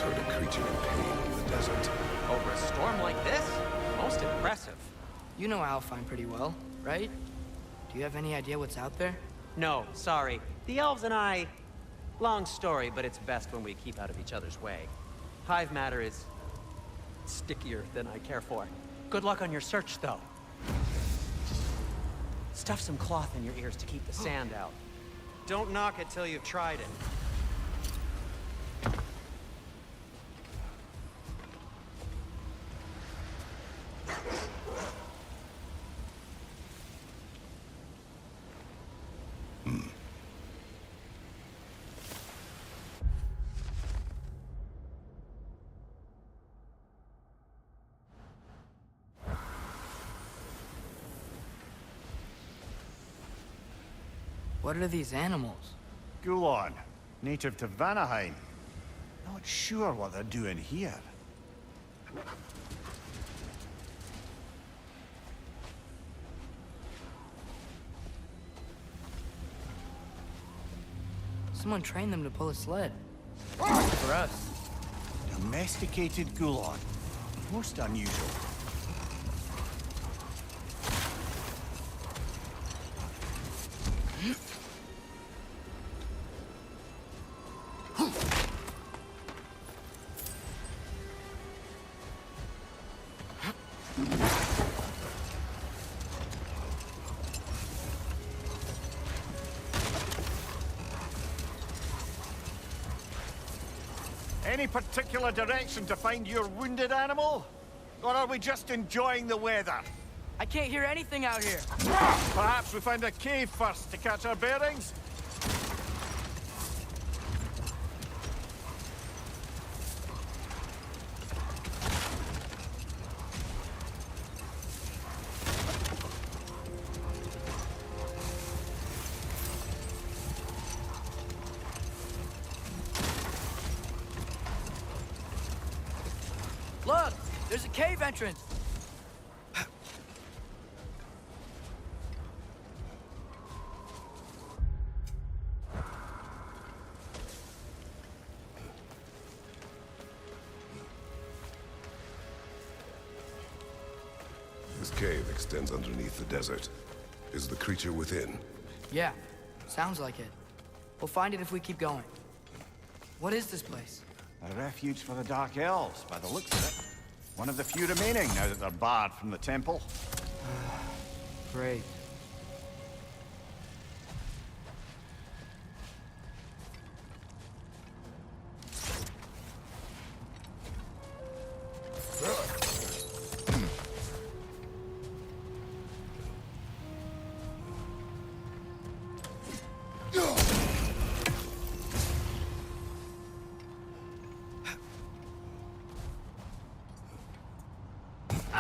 once heard a creature in pain in the desert. Over a storm like this? Most impressive. You know Alfheim pretty well, right? Do you have any idea what's out there? No, sorry. The elves and I... Long story, but it's best when we keep out of each other's way. Hive matter is... stickier than I care for. Good luck on your search, though. Stuff some cloth in your ears to keep the sand out. Don't knock it till you've tried it. What are these animals? Gulon, native to Vanaheim. Not sure what they're doing here. Someone trained them to pull a sled. For us. Domesticated Gulon. Most unusual. Any particular direction to find your wounded animal? Or are we just enjoying the weather? I can't hear anything out here. Perhaps we find a cave first to catch our bearings? Look! There's a cave entrance! This cave extends underneath the desert. Is the creature within? Yeah, sounds like it. We'll find it if we keep going. What is this place? A refuge for the Dark Elves, by the looks of it. One of the few remaining now that they're barred from the temple. Great.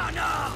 Oh no!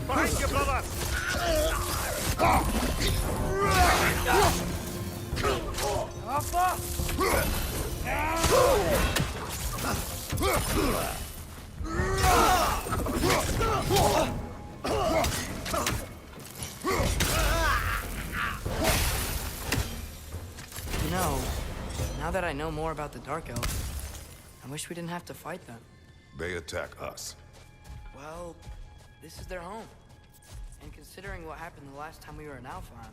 Behind you, brother! You know, now that I know more about the Dark Elves, I wish we didn't have to fight them. They attack us. Well, this is their home. And considering what happened the last time we were in Alfheim,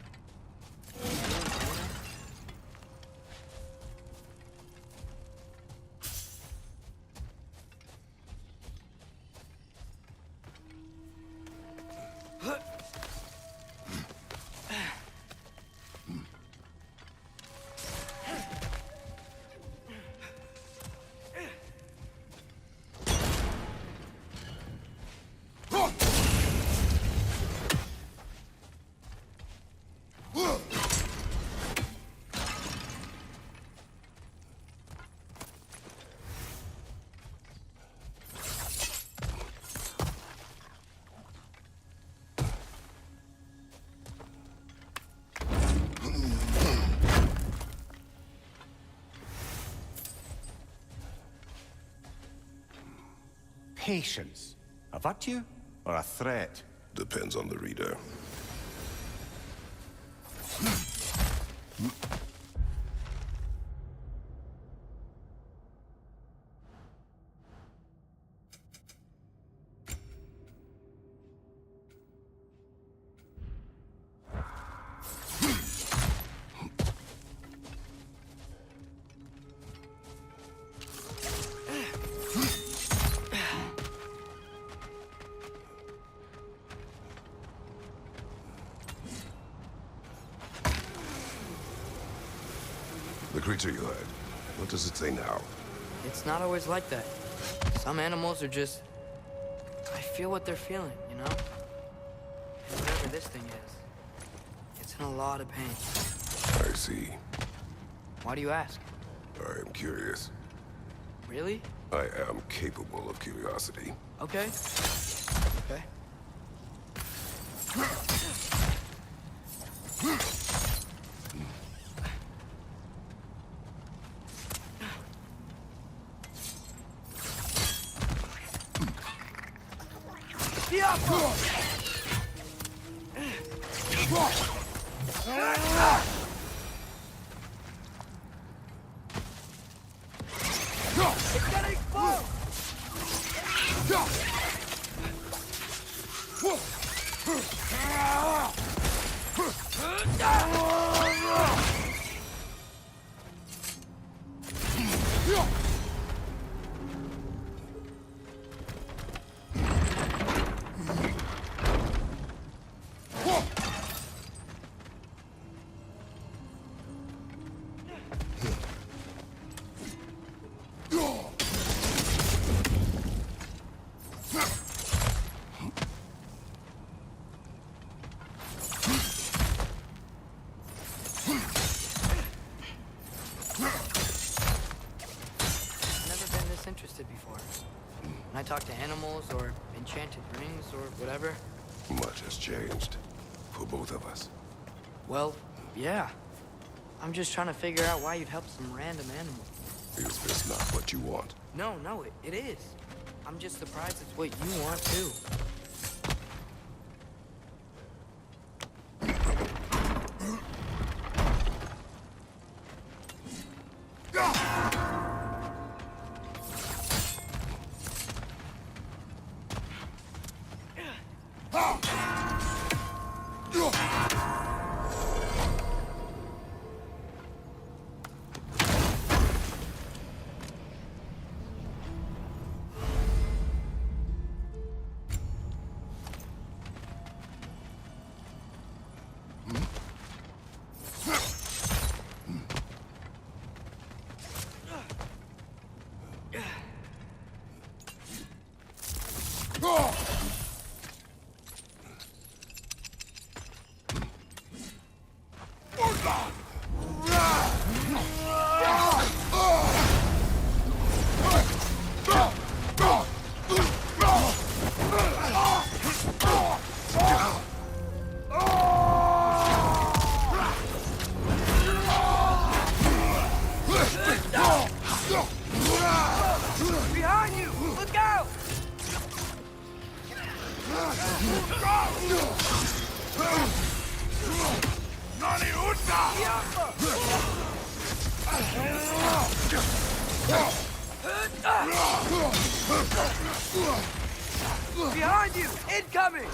Patience. A virtue or a threat? Depends on the reader. The creature you had, what does it say now? it's not always like that. Some animals are just... I feel what they're feeling, you know? And whatever this thing is, it's in a lot of pain. I see. Why do you ask? I am curious. Really? I am capable of curiosity. Okay. Okay. Interested before. When I talk to animals or enchanted rings or whatever. Much has changed. For both of us. Well, yeah. I'm just trying to figure out why you'd help some random animal. Is this not what you want? No, it is. I'm just surprised it's what you want too. Behind you! Incoming!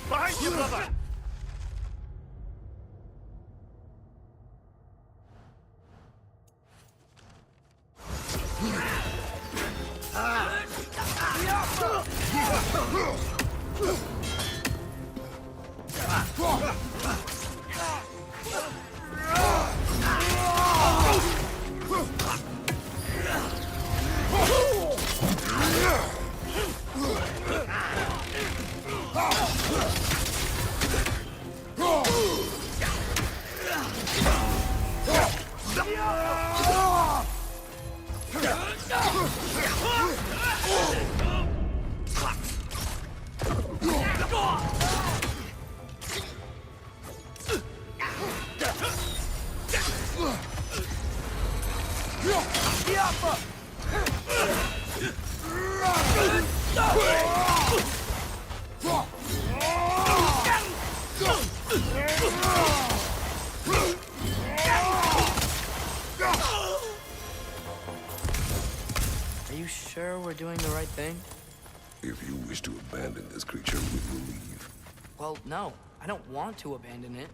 Behind you, brother! Are you sure we're doing the right thing? If you wish to abandon this creature, we will leave. Well, no. I don't want to abandon it.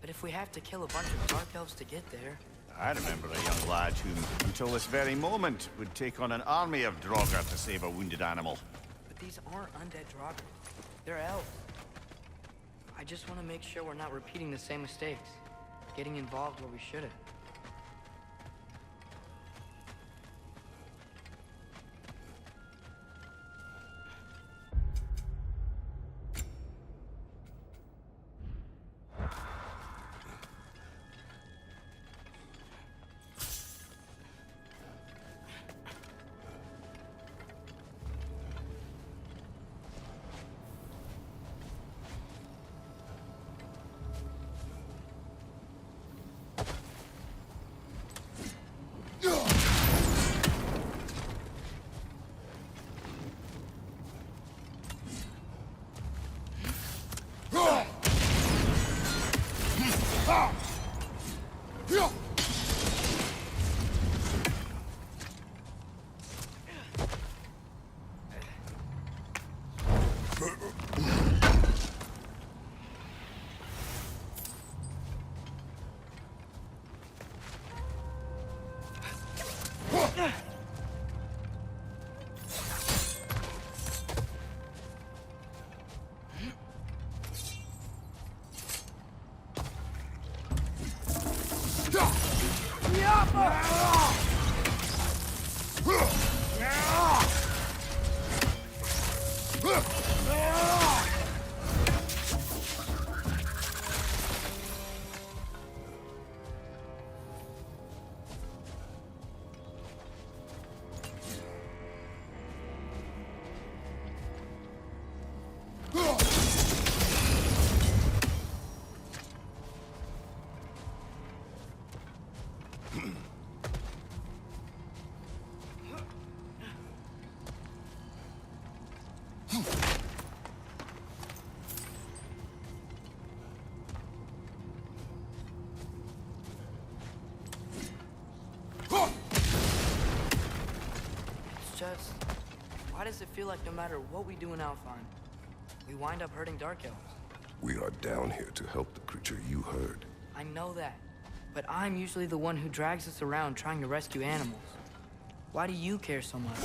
But if we have to kill a bunch of Dark Elves to get there... I remember a young lad who, until this very moment, would take on an army of Draugr to save a wounded animal. But these aren't undead Draugr. They're elves. I just want to make sure we're not repeating the same mistakes. Getting involved where we shouldn't. Just, why does it feel like no matter what we do in Alfheim, we wind up hurting Dark Elves? We are down here to help the creature you heard. I know that, but I'm usually the one who drags us around trying to rescue animals. Why do you care so much?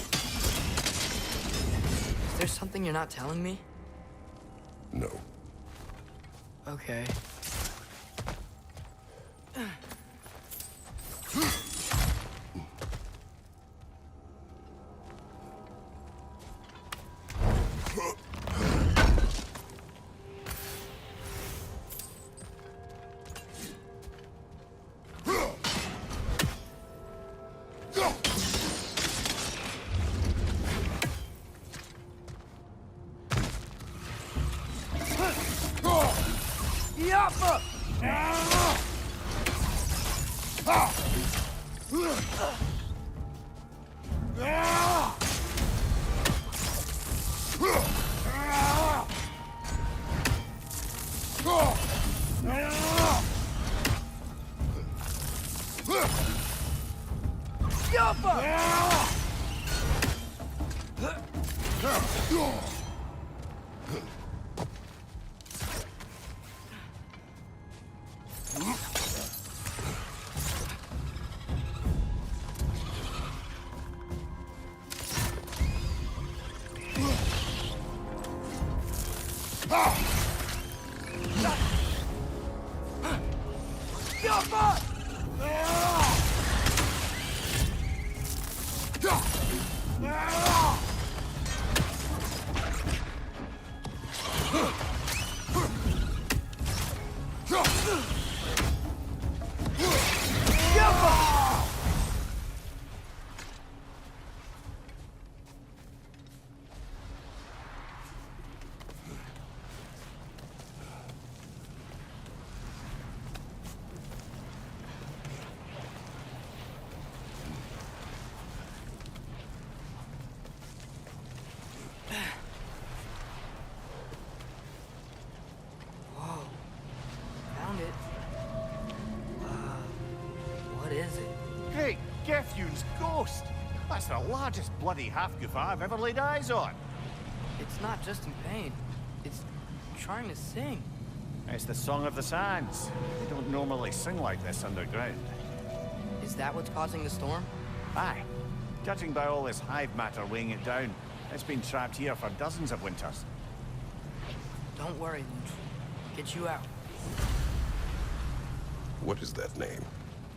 Is there something you're not telling me? No. Okay. Gefjun's ghost! That's the largest bloody half-goofa I've ever laid eyes on. It's not just in pain. It's trying to sing. It's the Song of the Sands. They don't normally sing like this underground. Is that what's causing the storm? Aye. Judging by all this hive matter weighing it down, it's been trapped here for dozens of winters. Don't worry, Luch. Get you out. What is that name?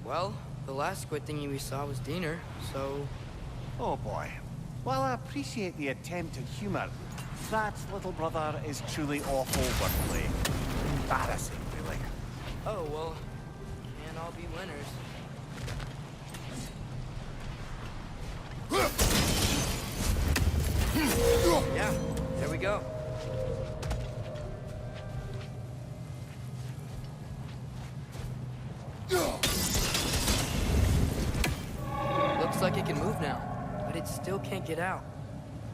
Well, the last squid thingy we saw was Diener, so... Oh boy. While I appreciate the attempt at humor, that little brother is truly awful wordplay. Embarrassing, really. Oh, well, can't all be winners. Yeah, there we go. Looks like it can move now, but it still can't get out.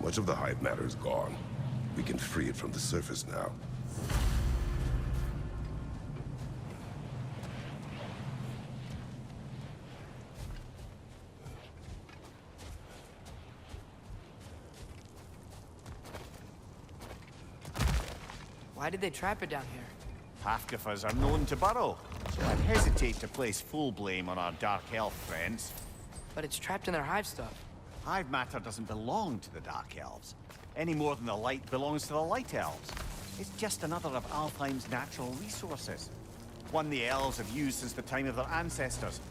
Much of the hive matter is gone. We can free it from the surface now. Why did they trap it down here? Half-goofas are known to burrow, so I'd hesitate to place full blame on our dark elf friends. But it's trapped in their hive stuff. Hive matter doesn't belong to the dark elves, any more than the light belongs to the light elves. It's just another of Alfheim's natural resources. One the elves have used since the time of their ancestors.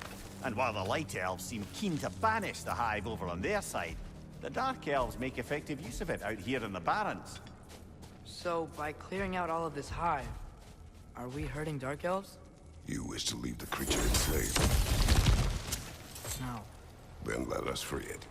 And while the light elves seem keen to banish the hive over on their side, the dark elves make effective use of it out here in the Barrens. So, by clearing out all of this hive, are we hurting dark elves? You wish to leave the creature enslaved? No. Then let us free it.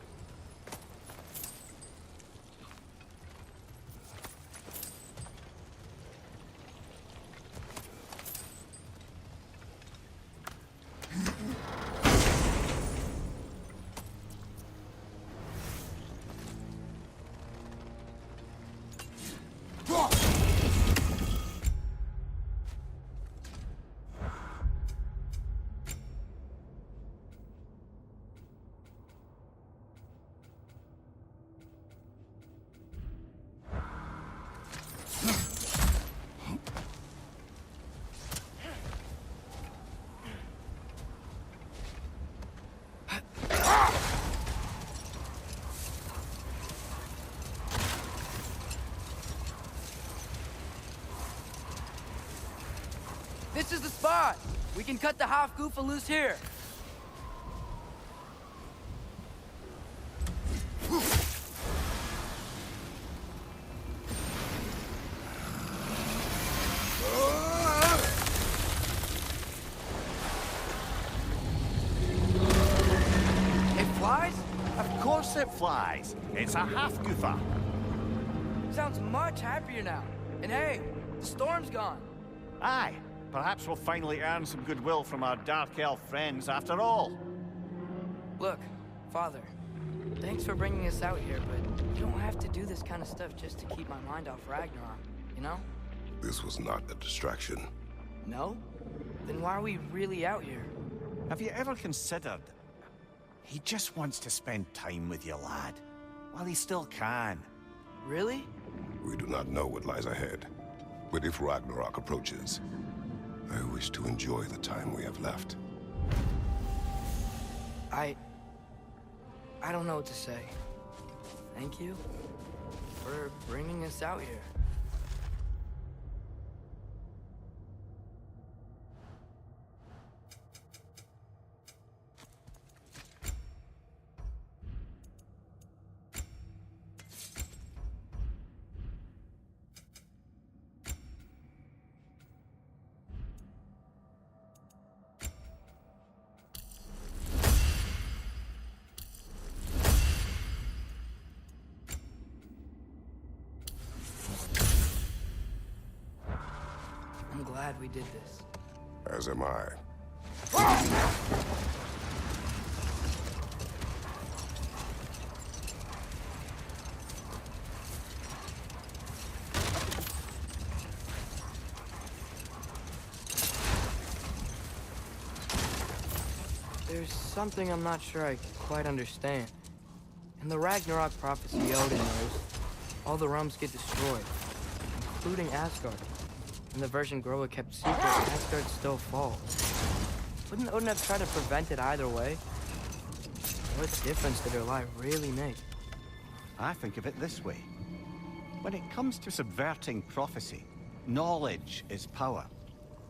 This is the spot! We can cut the half-goofa loose here! It flies? Of course it flies. It's a half-goofa. Sounds much happier now. And hey, the storm's gone. Aye. Perhaps we'll finally earn some goodwill from our dark elf friends after all. Look, Father, thanks for bringing us out here, but you don't have to do this kind of stuff just to keep my mind off Ragnarok, you know? This was not a distraction. No? Then why are we really out here? Have you ever considered... He just wants to spend time with you, lad. While he still can. Really? We do not know what lies ahead. But if Ragnarok approaches, I wish to enjoy the time we have left. I don't know what to say. Thank you for bringing us out here. I'm glad we did this. As am I. There's something I'm not sure I quite understand. In the Ragnarok prophecy Odin knows, all the realms get destroyed, including Asgard. In the version Groa kept secret, Asgard still falls. Wouldn't Odin have tried to prevent it either way? What difference did her lie really make? I think of it this way. When it comes to subverting prophecy, knowledge is power.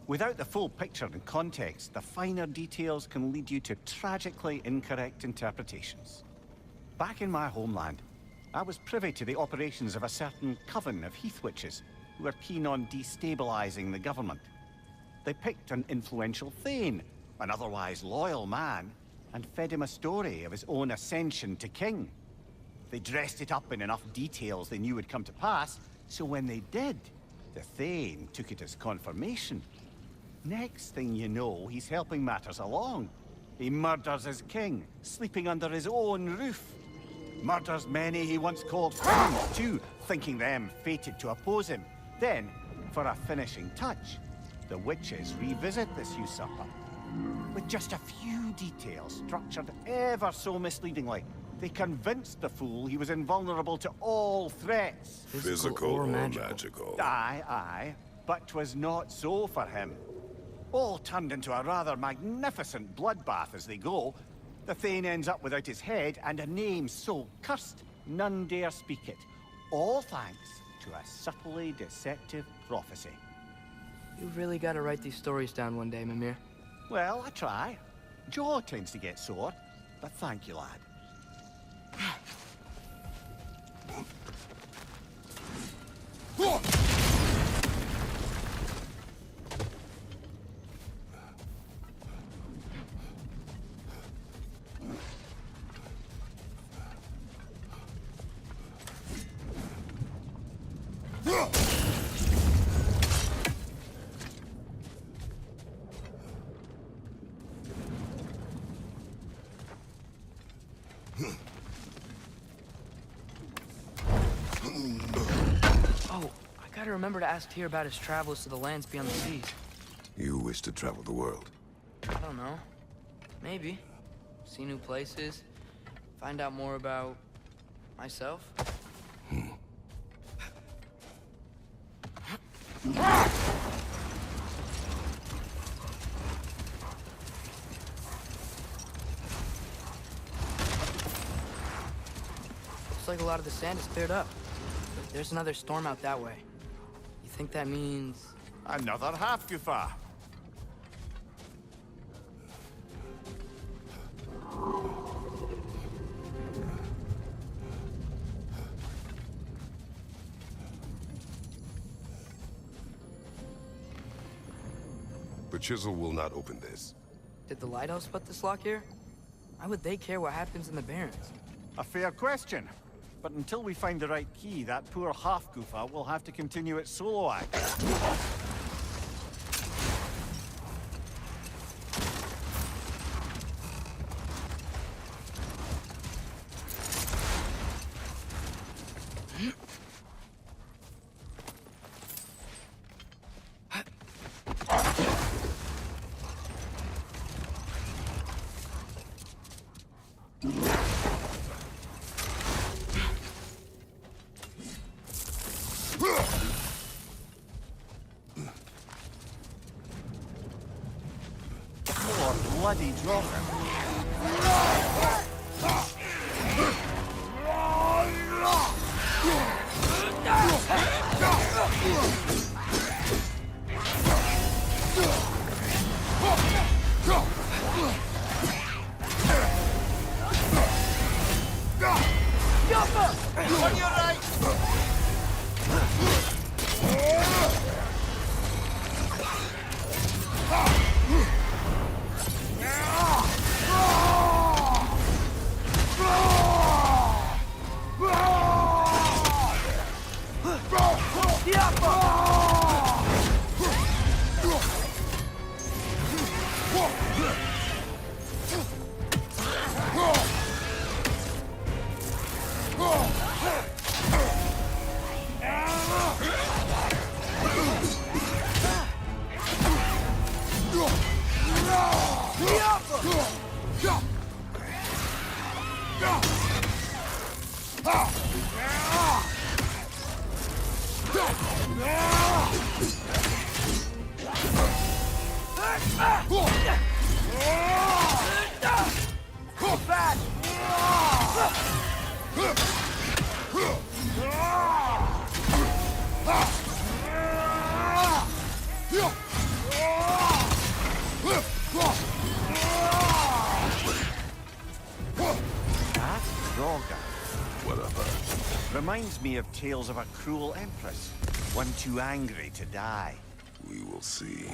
Without the full picture and context, the finer details can lead you to tragically incorrect interpretations. Back in my homeland, I was privy to the operations of a certain coven of heath witches who were keen on destabilizing the government. They picked an influential Thane, an otherwise loyal man, and fed him a story of his own ascension to king. They dressed it up in enough details they knew would come to pass, so when they did, the Thane took it as confirmation. Next thing you know, he's helping matters along. He murders his king, sleeping under his own roof. Murders many he once called friends, too, thinking them fated to oppose him. Then, for a finishing touch, the witches revisit this usurper. With just a few details structured ever so misleadingly, they convinced the fool he was invulnerable to all threats. Physical or magical? Aye, but 'twas not so for him. All turned into a rather magnificent bloodbath as they go. The Thane ends up without his head and a name so cursed none dare speak it. All thanks to a subtly deceptive prophecy. You really gotta write these stories down one day, Mimir. Well, I try. Jaw tends to get sore, but thank you, lad. Remember to ask Tyr about his travels to the lands beyond the seas. You wish to travel the world? I don't know. Maybe. See new places. Find out more about... myself. Looks like a lot of the sand is cleared up. But there's another storm out that way. I think that means... Another half-goofa. The chisel will not open this. Did the lighthouse put this lock here? Why would they care what happens in the Barrens? A fair question. But until we find the right key, that poor half-goofa will have to continue its solo act. More bloody dropper. On your right! Reminds me of tales of a cruel empress, one too angry to die. We will see.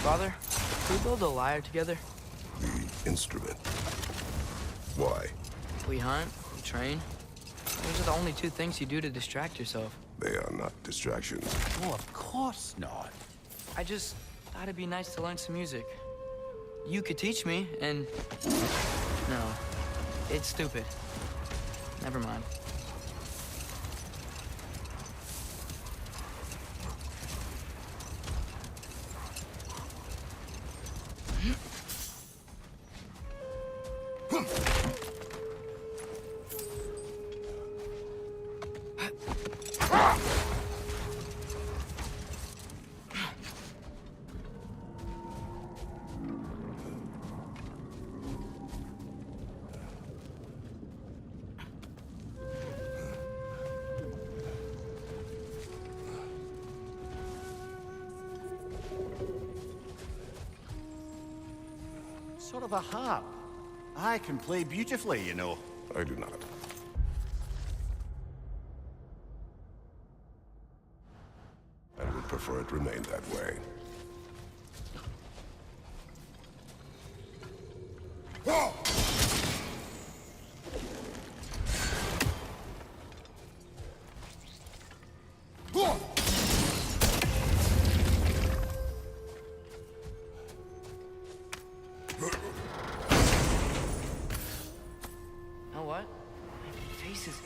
Father, can we build a lyre together? The instrument. Why? We hunt, we train. Those are the only two things you do to distract yourself. They are not distractions. Oh, of course not. I just thought it'd be nice to learn some music. You could teach me, and... No, it's stupid. Never mind. Sort of a harp. I can play beautifully, you know. I do not. I would prefer it remain that way.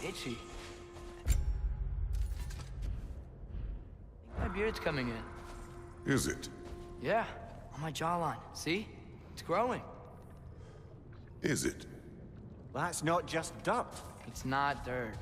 Itchy. My beard's coming in. Is it? Yeah, on my jawline. See? It's growing. Is it? That's not just dirt. It's not dirt.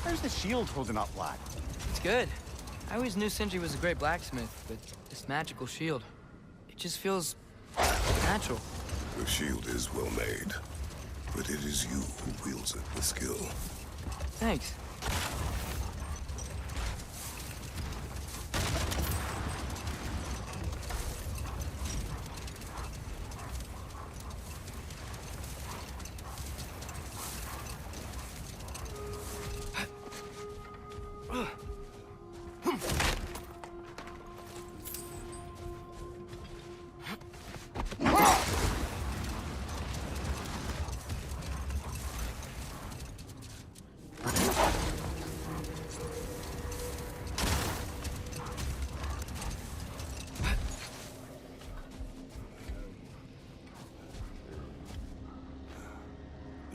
How's the shield holding up, lad? It's good. I always knew Sindri was a great blacksmith, but this magical shield, it just feels natural. The shield is well made, but it is you who wields it with skill. Thanks.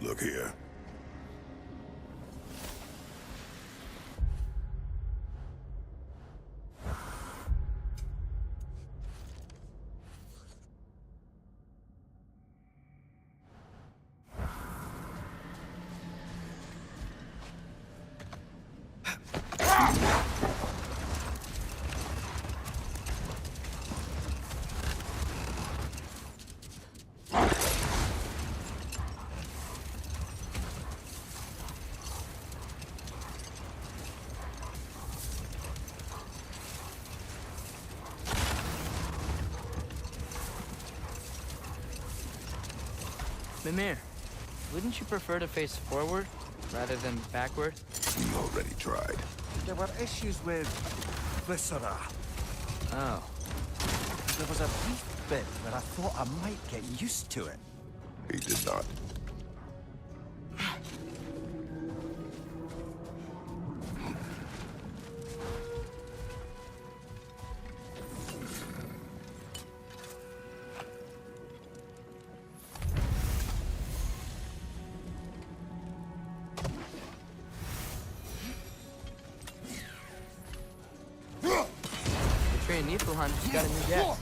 Look here. Mimir, wouldn't you prefer to face forward rather than backward? We already tried. There were issues with Viscera. Oh. There was a brief bit where I thought I might get used to it. He did not. The train Niflheim just got a new desk.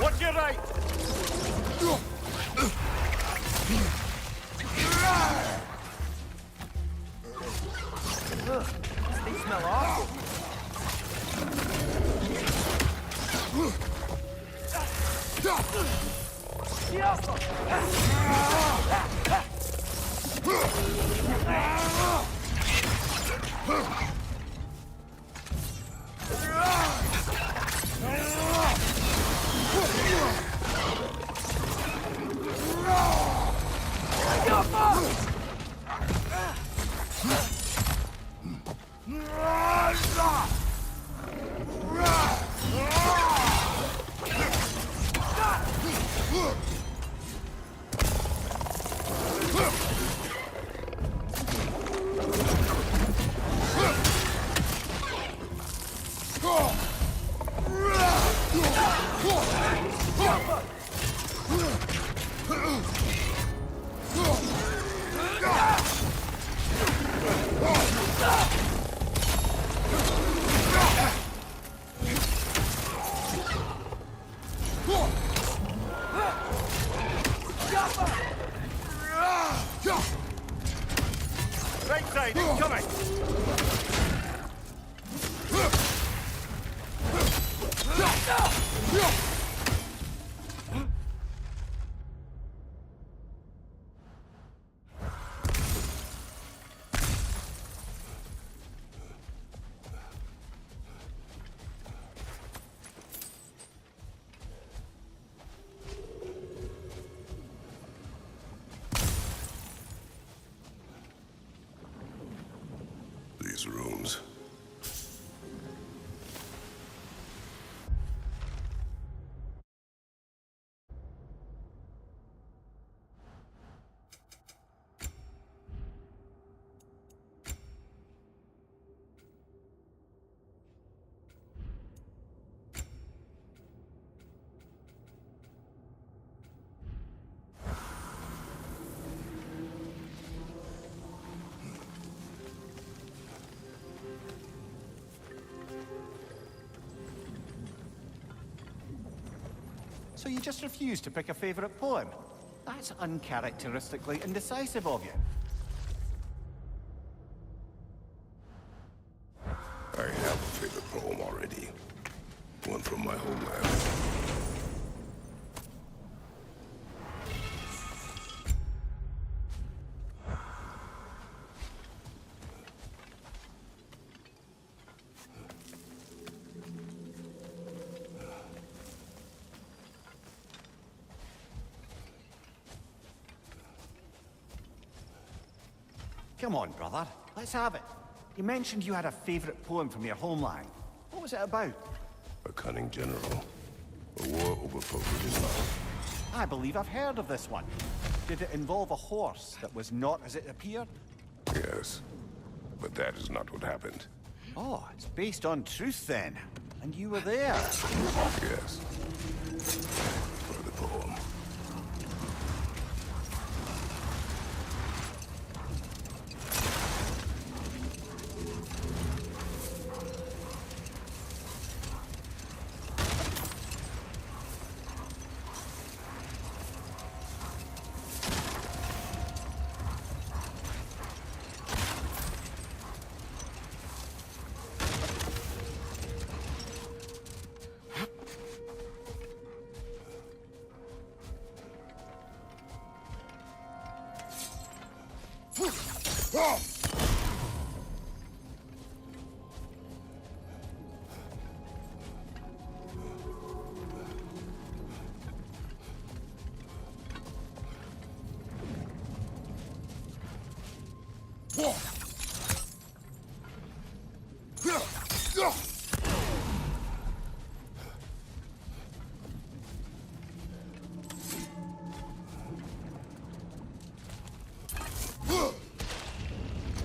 Watch your right! They smell awful. Right side, incoming! These rooms. So you just refuse to pick a favorite poem? That's uncharacteristically indecisive of you. I have a favorite poem already. One from my homeland. Come on, brother. Let's have it. You mentioned you had a favorite poem from your homeland. What was it about? A cunning general. A war over forbidden love. I believe I've heard of this one. Did it involve a horse that was not as it appeared? Yes. But that is not what happened. Oh, it's based on truth then. And you were there. Yes. For the poem.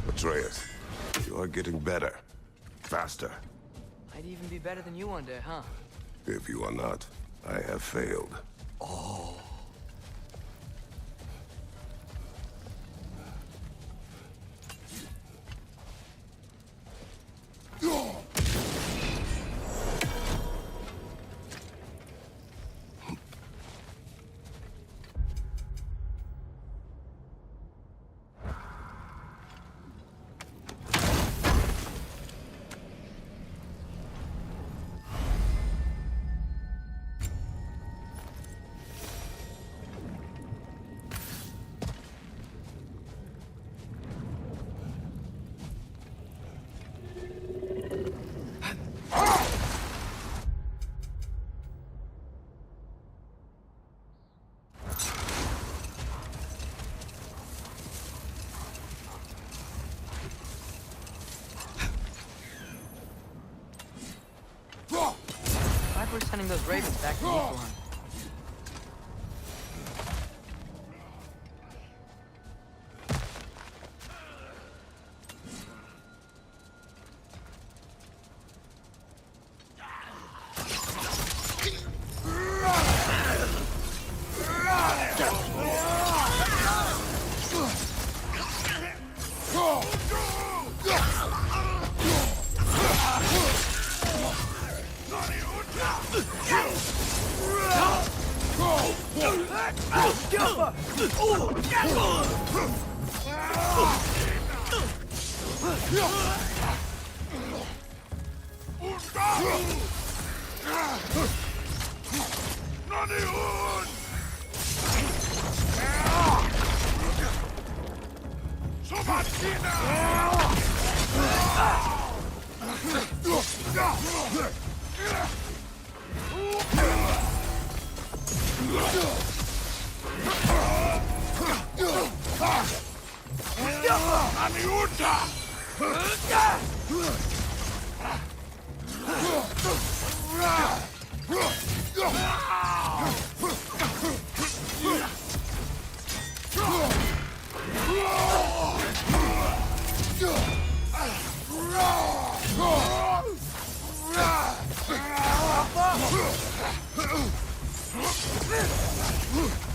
Atreus, you are getting better. Faster. I'd even be better than you one day, huh? If you are not, I have failed. We're sending those ravens back to Alfheim.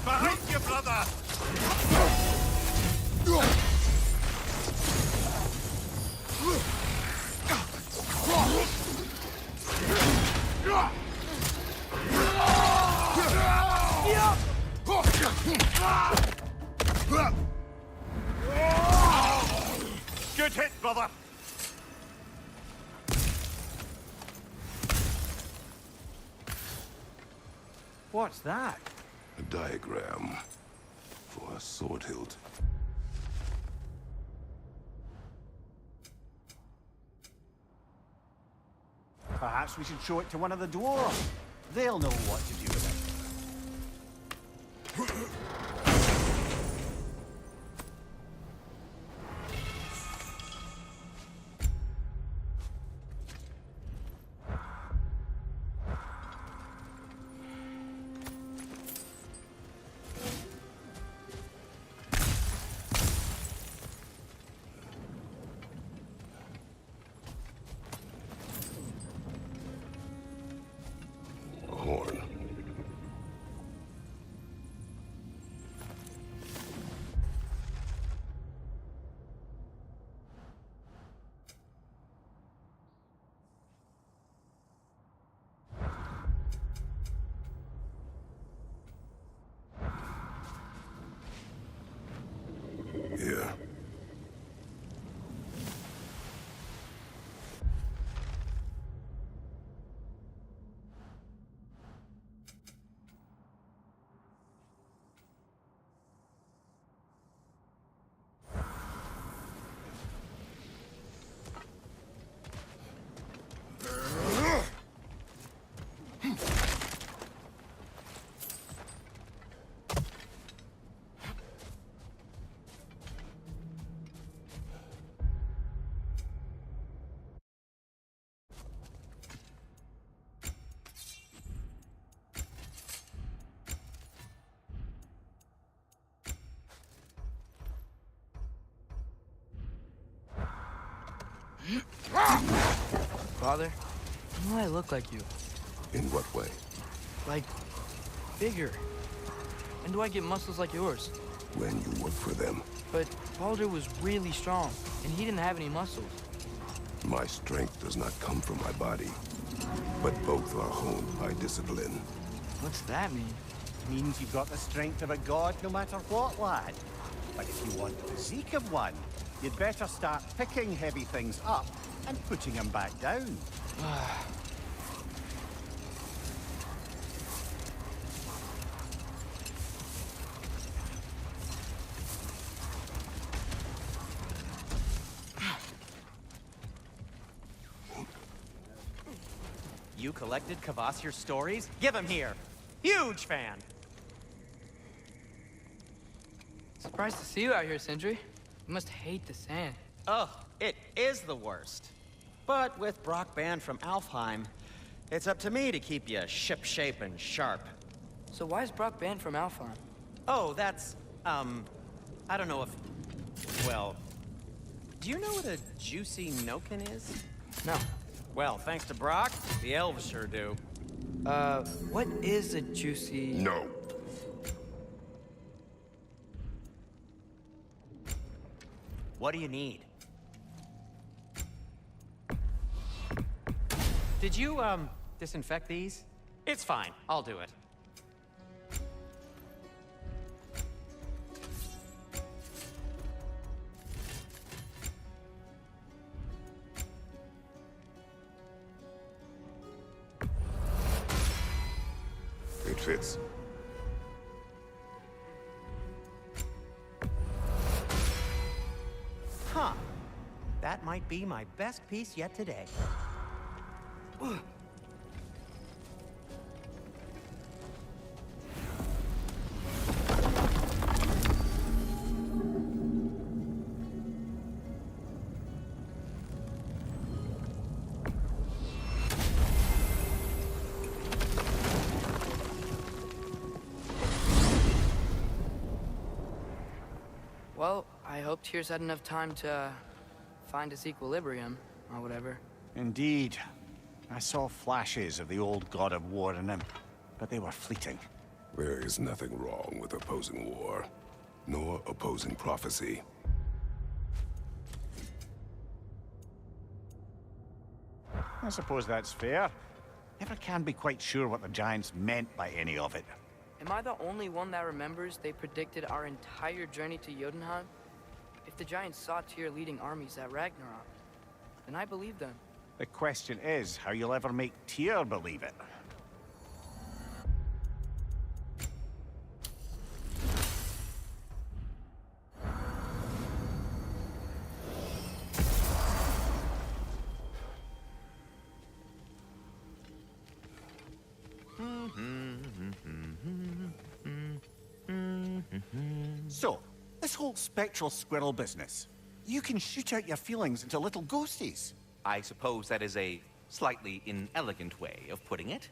Behind you, brother! Good hit, brother! What's that? A diagram for a sword hilt. Perhaps we should show it to one of the dwarves. They'll know what to do with it. A horn. Here. Father, I know I look like you. In what way? Like, bigger. And do I get muscles like yours? When you work for them. But Baldur was really strong, and he didn't have any muscles. My strength does not come from my body, but both are honed by discipline. What's that mean? Means you've got the strength of a god no matter what, lad. But if you want the physique of one, you'd better start picking heavy things up and putting them back down. You collected Kvasir's stories? Give him here. Huge fan. Surprised to see you out here, Sindri. You must hate the sand. Oh, it is the worst. But with Brock banned from Alfheim, it's up to me to keep you ship-shape and sharp. So why is Brock banned from Alfheim? Oh, that's, I don't know if... Well, do you know what a juicy Noken is? No. Well, thanks to Brock, the elves sure do. What is a juicy... No. What do you need? Did you, disinfect these? It's fine. I'll do it. fits. Huh. That might be my best piece yet today. Well, I hope Tyr's had enough time to find his equilibrium, or whatever. Indeed. I saw flashes of the old god of war in him, but they were fleeting. There is nothing wrong with opposing war, nor opposing prophecy. I suppose that's fair. Never can be quite sure what the Giants meant by any of it. Am I the only one that remembers they predicted our entire journey to Jotunheim? If the Giants saw Tyr leading armies at Ragnarok, then I believe them. The question is how you'll ever make Tyr believe it. So, this whole spectral squirrel business, you can shoot out your feelings into little ghosties. I suppose that is a slightly inelegant way of putting it.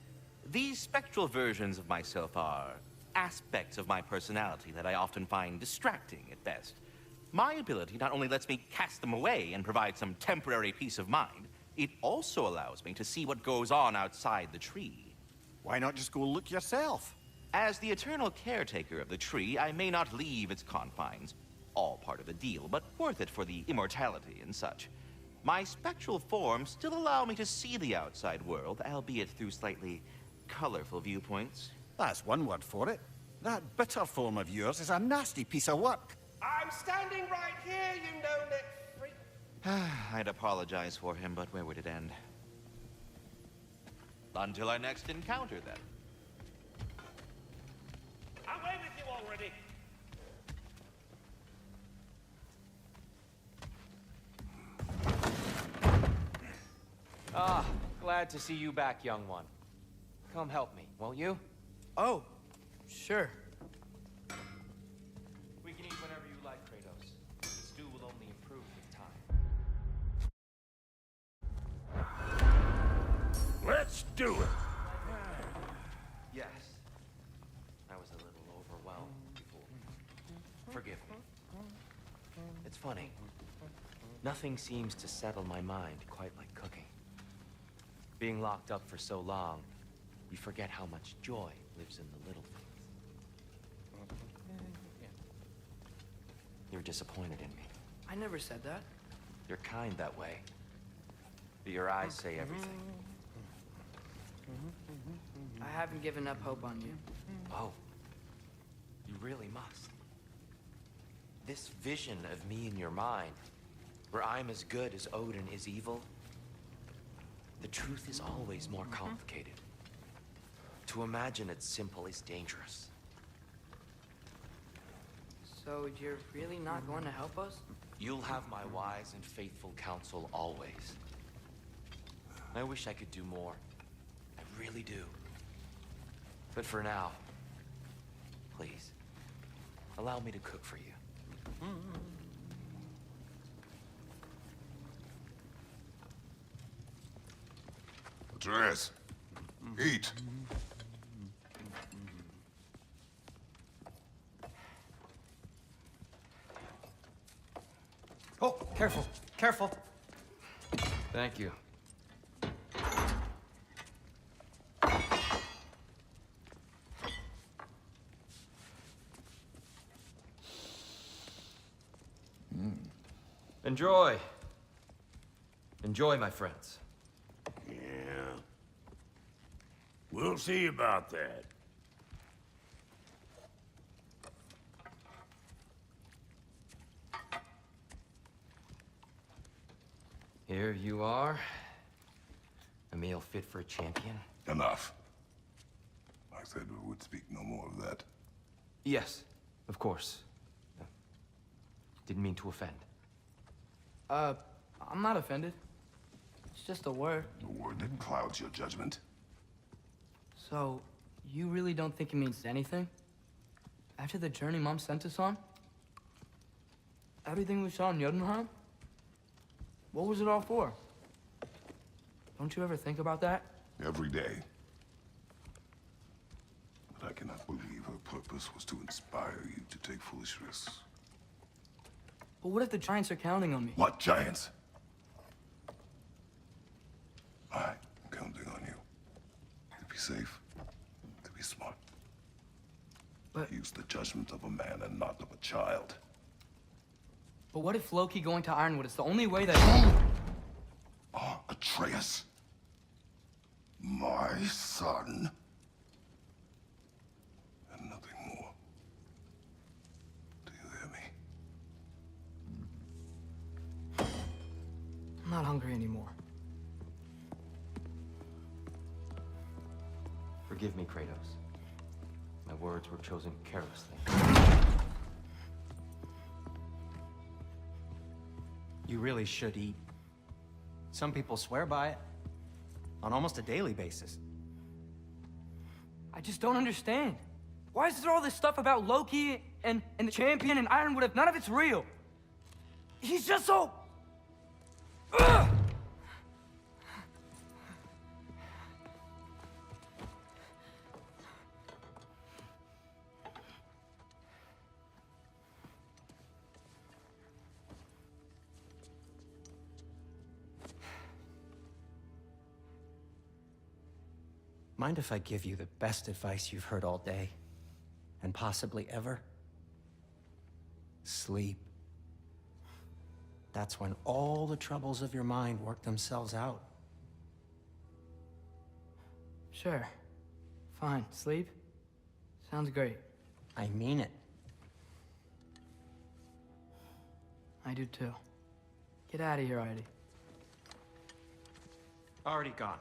These spectral versions of myself are aspects of my personality that I often find distracting at best. My ability not only lets me cast them away and provide some temporary peace of mind, it also allows me to see what goes on outside the tree. Why not just go look yourself? As the eternal caretaker of the tree, I may not leave its confines. All part of the deal, but worth it for the immortality and such. My spectral forms still allow me to see the outside world, albeit through slightly colorful viewpoints. That's one word for it. That bitter form of yours is a nasty piece of work. I'm standing right here, you no-neck freak. I'd apologize for him, but where would it end? Until our next encounter, then. Away with you already. Ah, glad to see you back, young one. Come help me, won't you? Oh, sure. We can eat whenever you like, Kratos. The stew will only improve with time. Let's do it. Yes. I was a little overwhelmed before. Forgive me. It's funny. Nothing seems to settle my mind quite like cooking. Being locked up for so long, you forget how much joy lives in the little things. You're disappointed in me. I never said that. You're kind that way. But your eyes say everything. I haven't given up hope on you. Oh. You really must. This vision of me in your mind, where I'm as good as Odin is evil, the truth is always more complicated. To imagine it's simple is dangerous. So you're really not going to help us? You'll have my wise and faithful counsel always. I wish I could do more. I really do. But for now, please, allow me to cook for you. Atreus, eat. Oh, careful, careful. Thank you. Enjoy. Enjoy, my friends. Yeah. We'll see about that. Here you are. A meal fit for a champion. Enough. My said we would speak no more of that. Yes, of course. Didn't mean to offend. I'm not offended. It's just a word. A word that clouds your judgment. So, you really don't think it means anything? After the journey Mom sent us on? Everything we saw in Jotunheim? What was it all for? Don't you ever think about that? Every day. But I cannot believe her purpose was to inspire you to take foolish risks. But what if the giants are counting on me? What giants? I'm counting on you. To be safe. To be smart. But... Use the judgment of a man and not of a child. But what if Loki going to Ironwood is the only way that... Atreus? My son? And nothing more. Do you hear me? I'm not hungry anymore. Forgive me, Kratos. My words were chosen carelessly. You really should eat. Some people swear by it. On almost a daily basis. I just don't understand. Why is there all this stuff about Loki and the champion and Ironwood if none of it's real? He's just so... Ugh! Mind if I give you the best advice you've heard all day? And possibly ever? Sleep. That's when all the troubles of your mind work themselves out. Sure. Fine. Sleep? Sounds great. I mean it. I do too. Get out of here already. Already gone.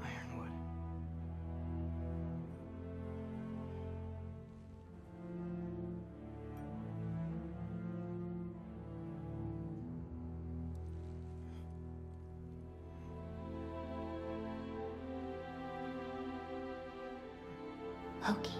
Ironwood. Loki.